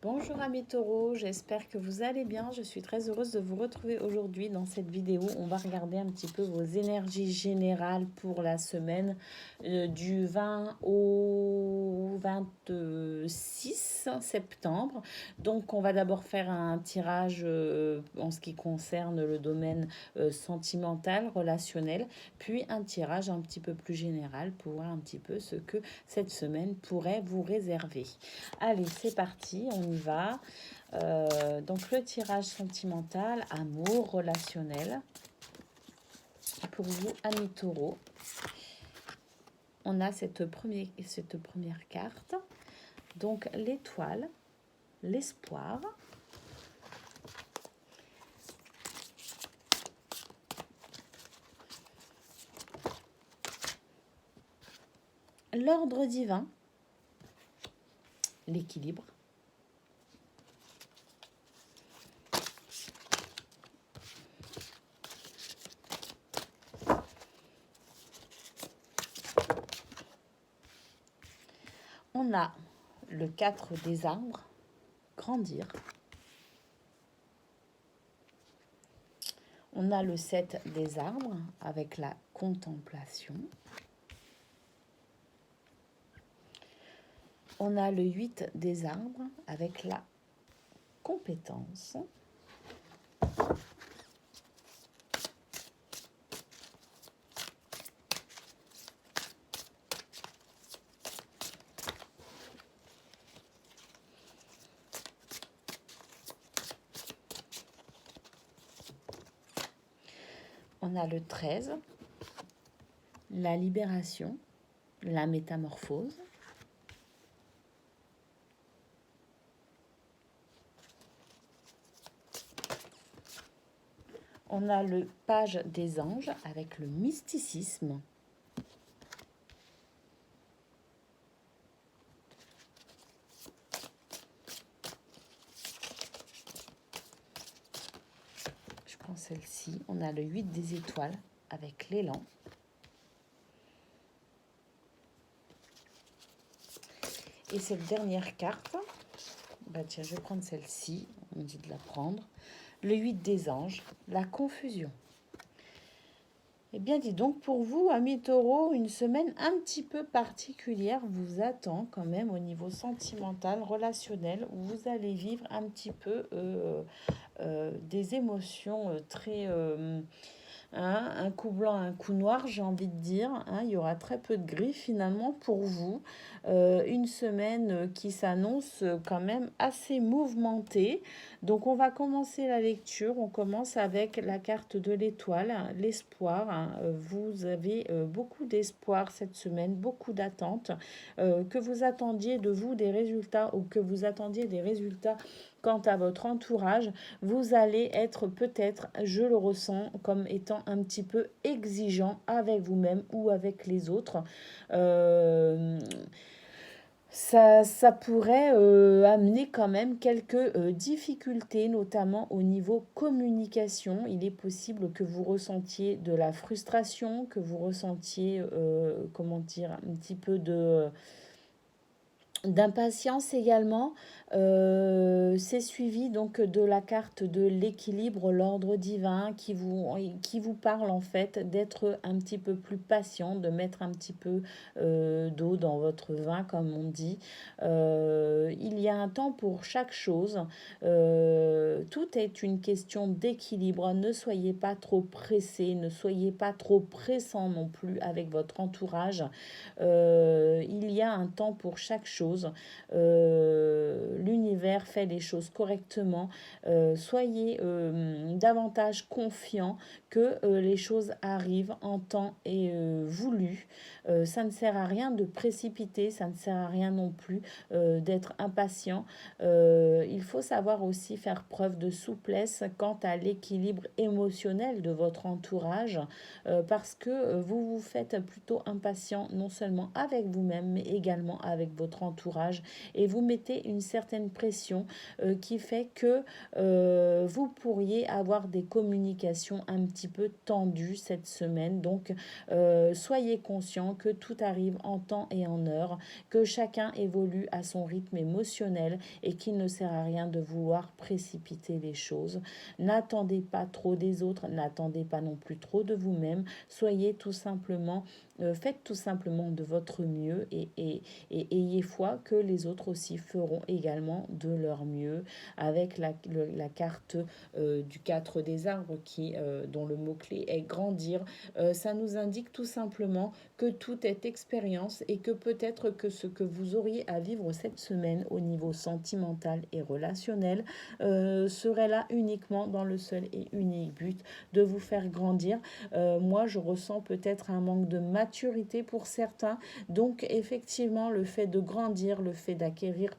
Bonjour amis taureaux, j'espère que vous allez bien. Je suis très heureuse de vous retrouver aujourd'hui dans cette vidéo. On va regarder un petit peu vos énergies générales pour la semaine du 20 au 26 septembre. Donc on va d'abord faire un tirage en ce qui concerne le domaine sentimental, relationnel, puis un tirage un petit peu plus général pour voir un petit peu ce que cette semaine pourrait vous réserver. Allez, c'est parti, on y va. Donc le tirage sentimental, amour, relationnel. Pour vous, amis taureaux, on a cette première carte. Donc l'étoile, l'espoir. L'ordre divin, l'équilibre. On a le 4 des arbres, grandir. On a le 7 des arbres avec la contemplation. On a le 8 des arbres avec la compétence. On a le 13, la libération, la métamorphose. On a le page des anges avec le mysticisme. Je prends celle-ci. On a le 8 des étoiles avec l'élan. Et cette dernière carte, bah tiens, je vais prendre celle-ci. On me dit de la prendre. Le 8 des anges, la confusion. Eh bien, dis donc, pour vous, amis taureaux, une semaine un petit peu particulière vous attend quand même au niveau sentimental, relationnel, où vous allez vivre un petit peu des émotions très... un coup blanc, un coup noir, j'ai envie de dire. Il y aura très peu de gris finalement pour vous. Une semaine qui s'annonce quand même assez mouvementée. Donc on va commencer la lecture. On commence avec la carte de l'étoile, l'espoir. Vous avez beaucoup d'espoir cette semaine, beaucoup d'attentes. Que vous attendiez de vous des résultats ou que vous attendiez des résultats quant à votre entourage, vous allez être peut-être, je le ressens, comme étant un petit peu exigeant avec vous-même ou avec les autres. Ça pourrait amener quand même quelques difficultés, notamment au niveau communication. Il est possible que vous ressentiez de la frustration, que vous ressentiez, comment dire, un petit peu d'impatience également. C'est suivi donc de la carte de l'équilibre, l'ordre divin qui vous parle en fait d'être un petit peu plus patient, de mettre un petit peu d'eau dans votre vin comme on dit. Il y a un temps pour chaque chose. Tout est une question d'équilibre. Ne soyez pas trop pressé, ne soyez pas trop pressant non plus avec votre entourage. Il y a un temps pour chaque chose. L'univers fait les choses correctement. Soyez davantage confiant que les choses arrivent en temps et voulu. Ça ne sert à rien de précipiter, ça ne sert à rien non plus d'être impatient. Il faut savoir aussi faire preuve de souplesse quant à l'équilibre émotionnel de votre entourage parce que vous vous faites plutôt impatient non seulement avec vous-même mais également avec votre entourage et vous mettez une certaine pression qui fait que vous pourriez avoir des communications un petit peu tendues cette semaine. Donc soyez conscient que tout arrive en temps et en heure, que chacun évolue à son rythme émotionnel rationnel et qu'il ne sert à rien de vouloir précipiter les choses. N'attendez pas trop des autres, n'attendez pas non plus trop de vous-même. Soyez tout simplement, faites tout simplement de votre mieux et ayez foi que les autres aussi feront également de leur mieux avec la carte du 4 des arbres dont le mot-clé est grandir. Ça nous indique tout simplement que tout est expérience et que peut-être que ce que vous auriez à vivre cette semaine au niveau sentimental et relationnel serait là uniquement dans le seul et unique but de vous faire grandir. Moi, je ressens peut-être un manque de maturité pour certains. Donc, effectivement, le fait de grandir, le fait d'acquérir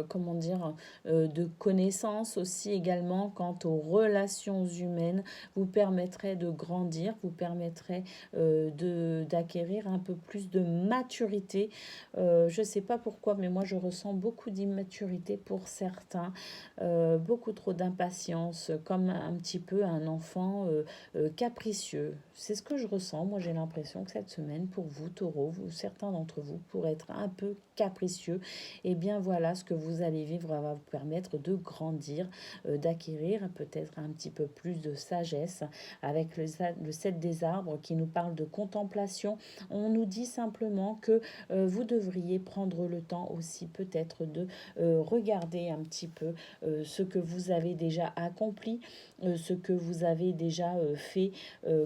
comment dire, de connaissances aussi également quant aux relations humaines vous permettrait de grandir, vous permettrait d'acquérir un peu plus de maturité. Je ne sais pas pourquoi, mais moi je ressens beaucoup d'immaturité pour certains, beaucoup trop d'impatience, comme un petit peu un enfant capricieux. C'est ce que je ressens. Moi j'ai l'impression que cette semaine, pour vous, taureaux, certains d'entre vous pourraient être un peu capricieux. Et bien voilà, ce que vous allez vivre va vous permettre de grandir, d'acquérir peut-être un petit peu plus de sagesse avec le 7 des arbres qui nous parle de contemplation. On nous dit simplement que vous devriez prendre le temps aussi peut-être de regarder un petit peu ce que vous avez déjà accompli, ce que vous avez déjà fait,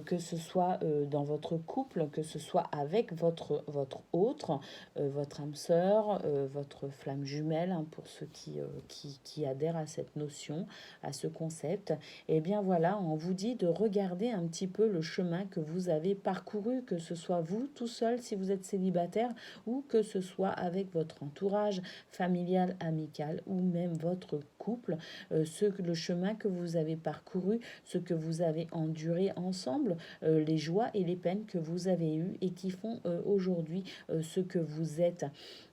que ce soit dans votre couple, que ce soit avec votre autre, votre âme sœur, votre flamme jumelle, hein, pour ceux qui adhèrent à cette notion, à ce concept. Et bien voilà, on vous dit de regarder un petit peu le chemin que vous avez parcouru, que ce soit vous tout seul si vous êtes célibataire ou que ce soit avec votre entourage familial, amical ou même votre couple, le chemin que vous avez parcouru, ce que vous avez enduré ensemble, les joies et les peines que vous avez eues et qui font aujourd'hui ce que vous êtes.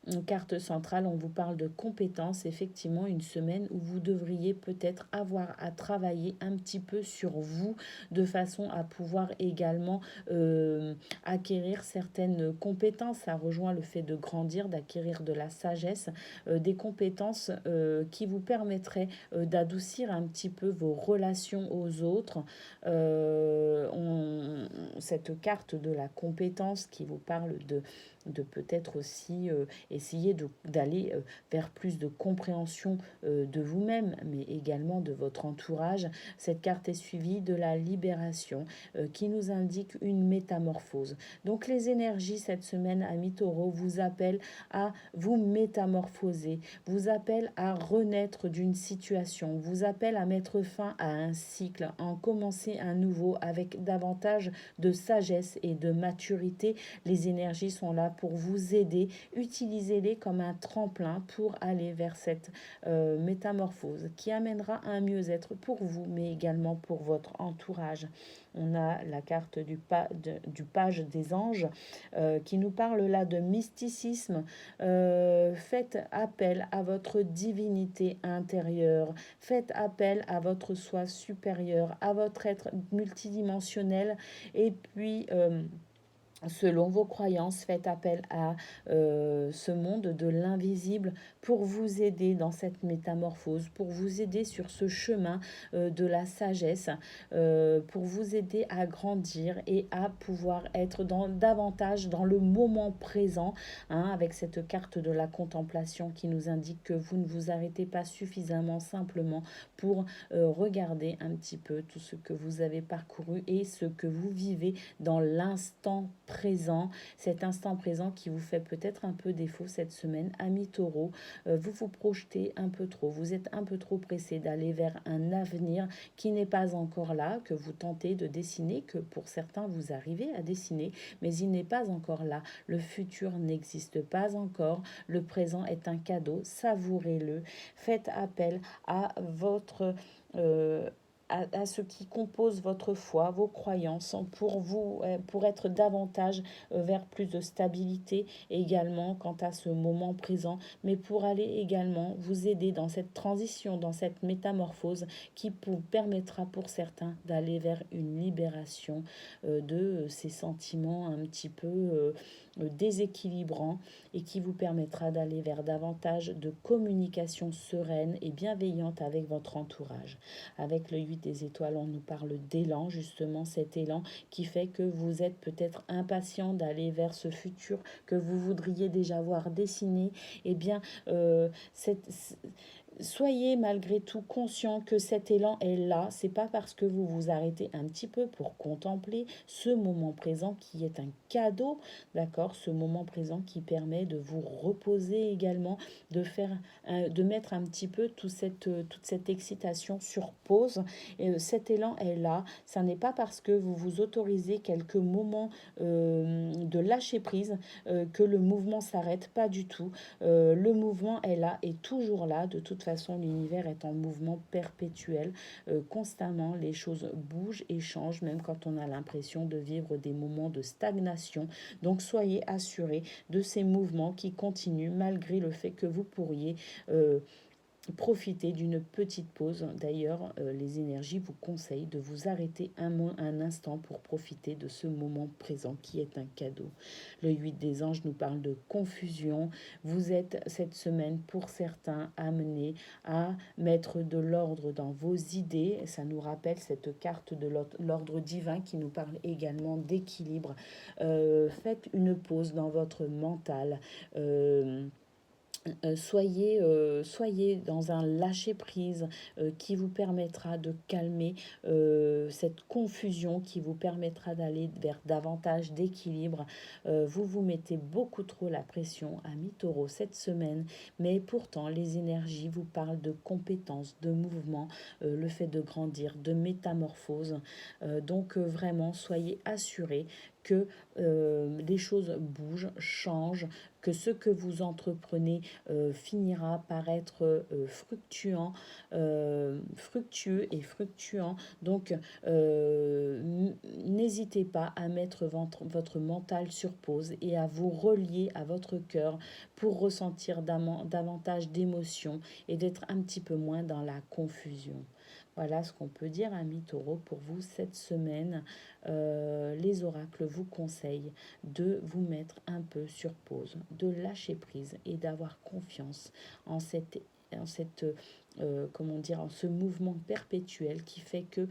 Une carte centrale, on vous parle de compétences, effectivement une semaine où vous devriez peut-être avoir à travailler un petit peu sur vous de façon à pouvoir également acquérir certaines compétences. Ça rejoint le fait de grandir, d'acquérir de la sagesse, des compétences qui vous permettraient d'adoucir un petit peu vos relations aux autres. Cette carte de la compétence qui vous parle de peut-être aussi essayer d'aller vers plus de compréhension de vous-même, mais également de votre entourage. Cette carte est suivie de la libération qui nous indique une métamorphose. Donc les énergies cette semaine, amis taureaux, vous appellent à vous métamorphoser, vous appellent à renaître d'une situation, vous appellent à mettre fin à un cycle, en commencer un nouveau avec davantage de sagesse et de maturité. Les énergies sont là pour vous aider. Utilisez-les comme un tremplin pour aller vers cette métamorphose qui amènera un mieux-être pour vous, mais également pour votre entourage. On a la carte du page des anges qui nous parle là de mysticisme. Faites appel à votre divinité intérieure. Faites appel à votre soi supérieur, à votre être multidimensionnel. Et puis selon vos croyances, faites appel à ce monde de l'invisible pour vous aider dans cette métamorphose, pour vous aider sur ce chemin de la sagesse, pour vous aider à grandir et à pouvoir être davantage dans le moment présent, hein, avec cette carte de la contemplation qui nous indique que vous ne vous arrêtez pas suffisamment simplement pour regarder un petit peu tout ce que vous avez parcouru et ce que vous vivez dans l'instant présent, cet instant présent qui vous fait peut-être un peu défaut cette semaine, amis taureaux. Vous vous projetez un peu trop, vous êtes un peu trop pressé d'aller vers un avenir qui n'est pas encore là, que vous tentez de dessiner, que pour certains vous arrivez à dessiner, mais il n'est pas encore là. Le futur n'existe pas encore, le présent est un cadeau, savourez-le. Faites appel à votre à ce qui compose votre foi, vos croyances, pour vous, pour être davantage vers plus de stabilité également quant à ce moment présent, mais pour aller également vous aider dans cette transition, dans cette métamorphose qui vous permettra pour certains d'aller vers une libération de ces sentiments un petit peu déséquilibrant et qui vous permettra d'aller vers davantage de communication sereine et bienveillante avec votre entourage. Avec le 8 des étoiles, on nous parle d'élan, justement cet élan qui fait que vous êtes peut-être impatient d'aller vers ce futur que vous voudriez déjà voir dessiné. Eh bien, soyez malgré tout conscient que cet élan est là. C'est pas parce que vous vous arrêtez un petit peu pour contempler ce moment présent qui est un cadeau, d'accord? Ce moment présent qui permet de vous reposer également, de mettre un petit peu toute cette excitation sur pause. Et cet élan est là. Ça n'est pas parce que vous vous autorisez quelques moments de lâcher prise que le mouvement s'arrête. Pas du tout. Le mouvement est là et toujours là. De toute façon, l'univers est en mouvement perpétuel. Constamment, les choses bougent et changent, même quand on a l'impression de vivre des moments de stagnation. Donc, soyez assurés de ces mouvements qui continuent malgré le fait que vous pourriez profitez d'une petite pause. D'ailleurs, les énergies vous conseillent de vous arrêter un instant pour profiter de ce moment présent qui est un cadeau. Le 8 des anges nous parle de confusion. Vous êtes cette semaine, pour certains, amenés à mettre de l'ordre dans vos idées. Ça nous rappelle cette carte de l'ordre divin qui nous parle également d'équilibre. Faites une pause dans votre mental. Soyez dans un lâcher-prise qui vous permettra de calmer cette confusion, qui vous permettra d'aller vers davantage d'équilibre. Vous vous mettez beaucoup trop la pression, amis taureaux, cette semaine, mais pourtant les énergies vous parlent de compétences, de mouvement, le fait de grandir, de métamorphose. Donc vraiment, soyez assurés que les choses bougent, changent, que ce que vous entreprenez finira par être fructueux et fructuant. Donc, n'hésitez pas à mettre votre mental sur pause et à vous relier à votre cœur pour ressentir davantage d'émotions et d'être un petit peu moins dans la confusion. Voilà ce qu'on peut dire, amis taureaux, pour vous cette semaine. Les oracles vous conseillent de vous mettre un peu sur pause, de lâcher prise et d'avoir confiance en en ce mouvement perpétuel qui fait que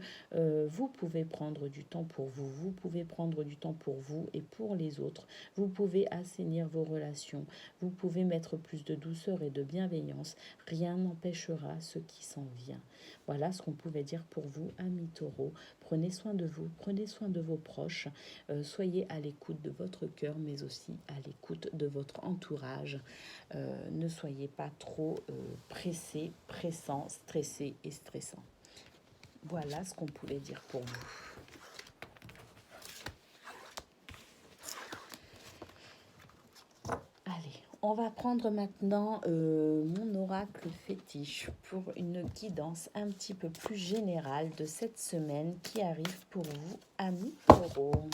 vous pouvez prendre du temps pour vous, vous pouvez prendre du temps pour vous et pour les autres, vous pouvez assainir vos relations, vous pouvez mettre plus de douceur et de bienveillance, rien n'empêchera ce qui s'en vient. Voilà ce qu'on pouvait dire pour vous, amis taureaux. Prenez soin de vous, prenez soin de vos proches, soyez à l'écoute de votre cœur, mais aussi à l'écoute de votre entourage. Ne soyez pas trop pressés, pressants, stressés et stressants. Voilà ce qu'on pouvait dire pour vous. Allez, on va prendre maintenant mon oracle fétiche pour une guidance un petit peu plus générale de cette semaine qui arrive pour vous, amis taureaux.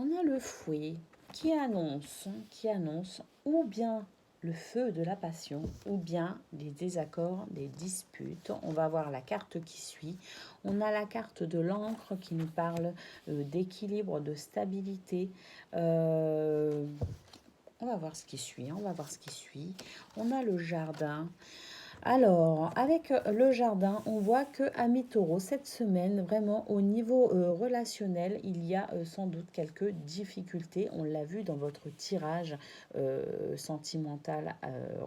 On a le fouet qui annonce ou bien le feu de la passion ou bien les désaccords, les disputes. On va voir la carte qui suit. On a la carte de l'encre qui nous parle d'équilibre, de stabilité. On va voir ce qui suit. On a le jardin. Alors, avec le jardin, on voit que amis taureaux, cette semaine, vraiment au niveau relationnel, il y a sans doute quelques difficultés. On l'a vu dans votre tirage sentimental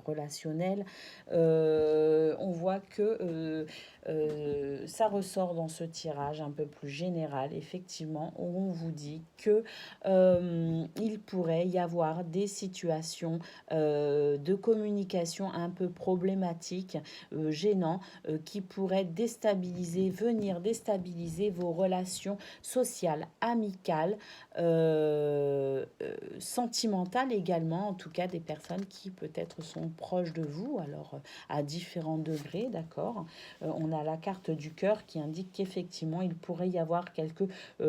relationnel. On voit que ça ressort dans ce tirage un peu plus général, effectivement, où on vous dit que il pourrait y avoir des situations de communication un peu problématiques, gênants, qui pourraient venir déstabiliser vos relations sociales, amicales, sentimentale également, en tout cas des personnes qui peut-être sont proches de vous, alors à différents degrés, d'accord. On a la carte du cœur qui indique qu'effectivement il pourrait y avoir quelques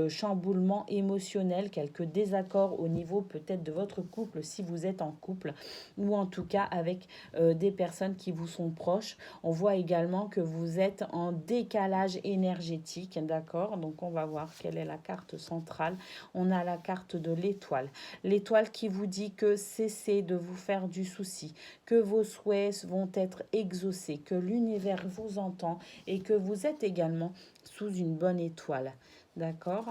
chamboulements émotionnels, quelques désaccords au niveau peut-être de votre couple si vous êtes en couple, ou en tout cas avec des personnes qui vous sont proches. On voit également que vous êtes en décalage énergétique, d'accord. Donc on va voir quelle est la carte centrale. On a la carte de l'étoile. L'étoile qui vous dit que cessez de vous faire du souci, que vos souhaits vont être exaucés, que l'univers vous entend et que vous êtes également sous une bonne étoile. D'accord?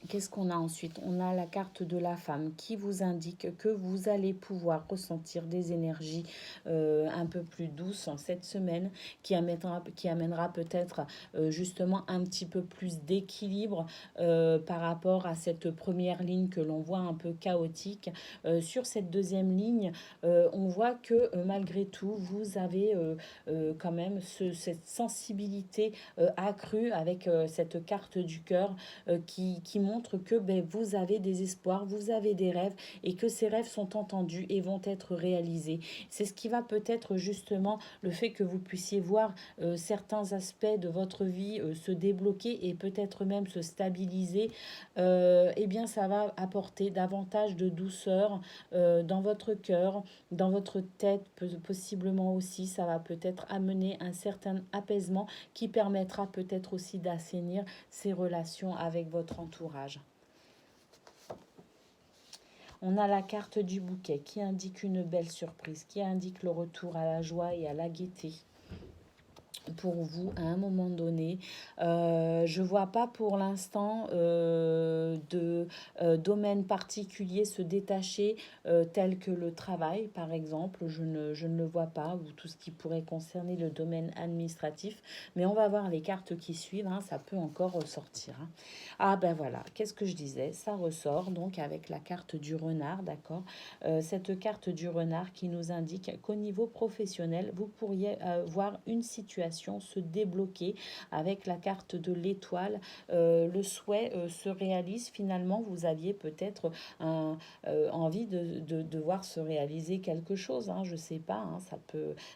Qu'est-ce qu'on a ensuite? On a la carte de la femme qui vous indique que vous allez pouvoir ressentir des énergies un peu plus douces en cette semaine, qui amènera peut-être justement un petit peu plus d'équilibre par rapport à cette première ligne que l'on voit un peu chaotique. Sur cette deuxième ligne, on voit que malgré tout, vous avez quand même cette sensibilité accrue avec cette carte du cœur qui montre que vous avez des espoirs, vous avez des rêves et que ces rêves sont entendus et vont être réalisés. C'est ce qui va peut-être justement le fait que vous puissiez voir certains aspects de votre vie se débloquer et peut-être même se stabiliser. Eh bien, ça va apporter davantage de douceur dans votre cœur, dans votre tête, possiblement aussi. Ça va peut-être amener un certain apaisement qui permettra peut-être aussi d'assainir ces relations avec votre entourage. On a la carte du bouquet qui indique une belle surprise, qui indique le retour à la joie et à la gaieté pour vous à un moment donné. Je vois pas pour l'instant de domaine particulier se détacher tel que le travail par exemple, je ne le vois pas, ou tout ce qui pourrait concerner le domaine administratif, mais on va voir les cartes qui suivent, hein, ça peut encore ressortir. Hein. Ah ben voilà, qu'est-ce que je disais, ça ressort donc avec la carte du renard, d'accord. Cette carte du renard qui nous indique qu'au niveau professionnel, vous pourriez voir une situation se débloquer avec la carte de l'étoile. Le souhait se réalise finalement. Vous aviez peut-être envie de voir se réaliser quelque chose. Hein, je sais pas. Hein,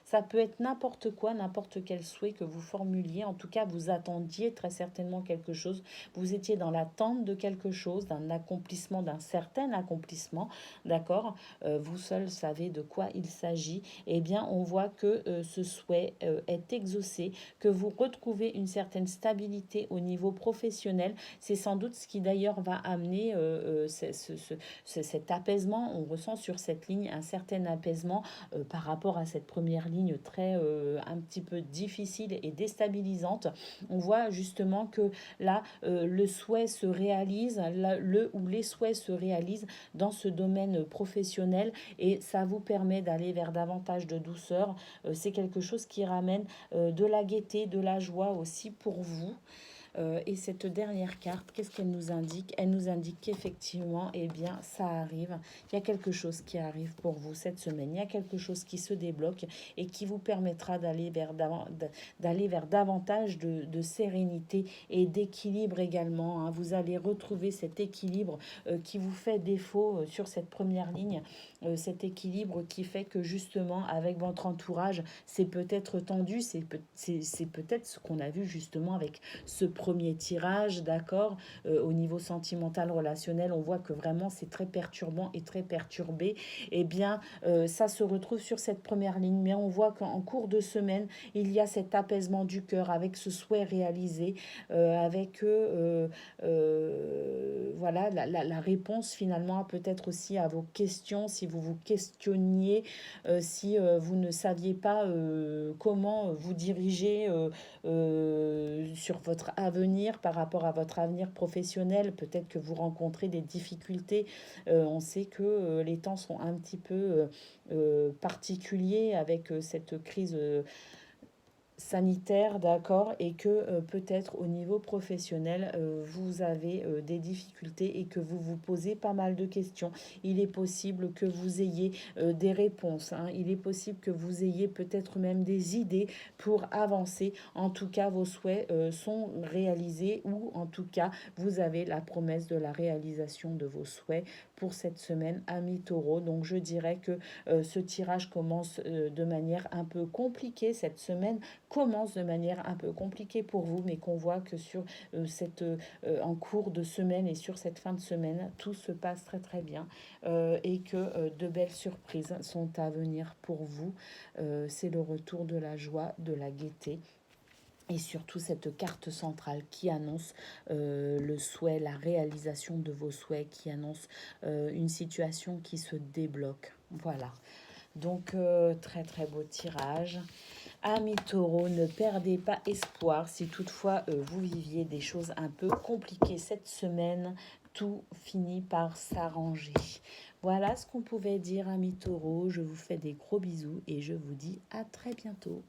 ça peut être n'importe quoi, n'importe quel souhait que vous formuliez. En tout cas, vous attendiez très certainement quelque chose. Vous étiez dans l'attente de quelque chose, d'un accomplissement, d'un certain accomplissement. D'accord. Vous seul savez de quoi il s'agit. Eh bien, on voit que ce souhait est exaucé, que vous retrouvez une certaine stabilité au niveau professionnel. C'est sans doute ce qui d'ailleurs va amener cet apaisement. On ressent sur cette ligne un certain apaisement par rapport à cette première ligne très un petit peu difficile et déstabilisante. On voit justement que là, le souhait se réalise, le ou les souhaits se réalisent dans ce domaine professionnel et ça vous permet d'aller vers davantage de douceur. C'est quelque chose qui ramène de la gaieté, de la joie aussi pour vous. Et cette dernière carte, qu'est-ce qu'elle nous indique? Elle nous indique qu'effectivement, eh bien, ça arrive. Il y a quelque chose qui arrive pour vous cette semaine. Il y a quelque chose qui se débloque et qui vous permettra d'aller vers davantage de sérénité et d'équilibre également. Hein. Vous allez retrouver cet équilibre qui vous fait défaut sur cette première ligne. Cet équilibre qui fait que justement, avec votre entourage, c'est peut-être tendu. C'est peut-être ce qu'on a vu justement avec ce premier tirage, d'accord. Au niveau sentimental, relationnel, on voit que vraiment c'est très perturbant et très perturbé. Eh bien, ça se retrouve sur cette première ligne, mais on voit qu'en cours de semaine, il y a cet apaisement du cœur avec ce souhait réalisé, avec voilà la réponse finalement peut-être aussi à vos questions, si vous vous questionniez, si vous ne saviez pas comment vous diriger sur votre avenir, par rapport à votre avenir professionnel. Peut-être que vous rencontrez des difficultés. On sait que les temps sont un petit peu particuliers avec cette crise sanitaire, d'accord, et que peut-être au niveau professionnel, vous avez des difficultés et que vous vous posez pas mal de questions. Il est possible que vous ayez des réponses, hein. Il est possible que vous ayez peut-être même des idées pour avancer. En tout cas, vos souhaits sont réalisés ou en tout cas, vous avez la promesse de la réalisation de vos souhaits pour cette semaine, amis taureaux. Donc je dirais que ce tirage commence de manière un peu compliquée. Cette semaine commence de manière un peu compliquée pour vous, mais qu'on voit que sur en cours de semaine et sur cette fin de semaine, tout se passe très très bien et que de belles surprises sont à venir pour vous. C'est le retour de la joie, de la gaieté. Et surtout cette carte centrale qui annonce le souhait, la réalisation de vos souhaits, qui annonce une situation qui se débloque. Voilà. Donc très très beau tirage. Amis taureaux, ne perdez pas espoir si toutefois vous viviez des choses un peu compliquées cette semaine. Tout finit par s'arranger. Voilà ce qu'on pouvait dire, amis taureaux. Je vous fais des gros bisous et je vous dis à très bientôt.